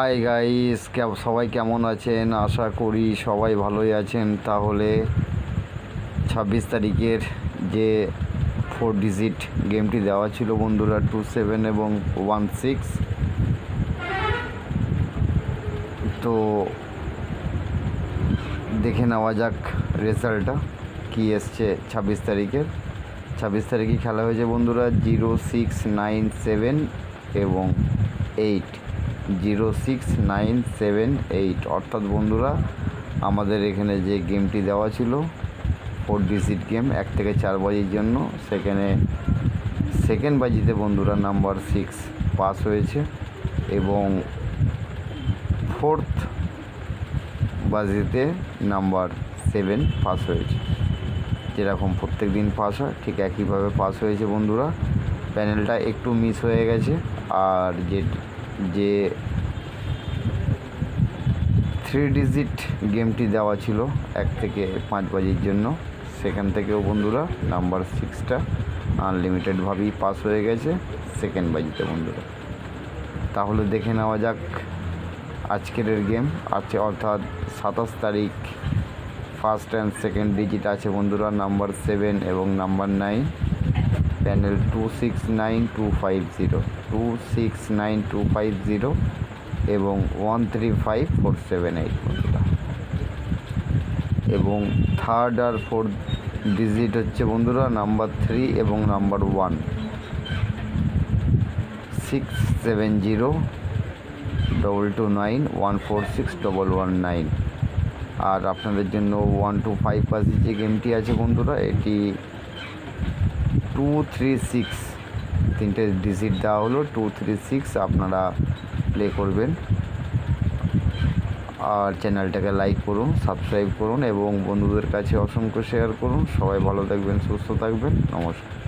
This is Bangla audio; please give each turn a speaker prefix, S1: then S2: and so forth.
S1: হাই গাইস, সবাই কেমন আছেন? আশা করি সবাই ভালোই আছেন। তাহলে 26 তারিখের যে 4 ডিজিট গেমটি দেওয়া ছিল বন্ধুরা, 27 এবং 16, তো দেখে নেওয়া যাক রেজাল্টটা কী এসছে। 26 তারিখে খেলা হয়েছে বন্ধুরা 0697 এবং 06978, অর্থাৎ বন্ধুরা আমাদের এখানে যে গেমটি দেওয়া ছিল 4 ডিজিট গেম 1 থেকে 4 বাজির জন্য, সেকেন্ড বাজিতে বন্ধুরা নাম্বার 6 পাস হয়েছে এবং 4th বাজিতে নাম্বার 7 পাস হয়েছে। যেরকম প্রত্যেক দিন পাস হয় ঠিক একইভাবে পাস হয়েছে বন্ধুরা। প্যানেলটা একটু মিস হয়ে গেছে, আর যে 3 ডিজিট গেমটি দেওয়া ছিল 1 থেকে 5 বাজির জন্য, সেখান থেকেও বন্ধুরা নাম্বার 6টা আনলিমিটেডভাবেই পাস হয়ে গেছে সেকেন্ড বাজিতে বন্ধুরা। তাহলে দেখে নেওয়া যাক আজকের গেম আছে, অর্থাৎ 27 তারিখ ফার্স্ট অ্যান্ড সেকেন্ড ডিজিট আছে বন্ধুরা নাম্বার 7 এবং নাম্বার 9, প্যানেল 269250 এবং 135478 বন্ধুরা। এবং থার্ড আর ফোর্থ ডিজিট হচ্ছে বন্ধুরা নাম্বার 3 এবং নাম্বার 1, 670229146119। আর আপনাদের জন্য 1 to 5 বাজি যে গেমটি আছে বন্ধুরা, এটি 236 তিনটে ডিজিট দেওয়া হলো, 236 আপনারা প্লে করবেন। আর চ্যানেলটাকে লাইক করুন, সাবস্ক্রাইব করুন এবং বন্ধুদের কাছে অসংখ্য শেয়ার করুন। সবাই ভালো থাকবেন, সুস্থ থাকবেন, নমস্কার।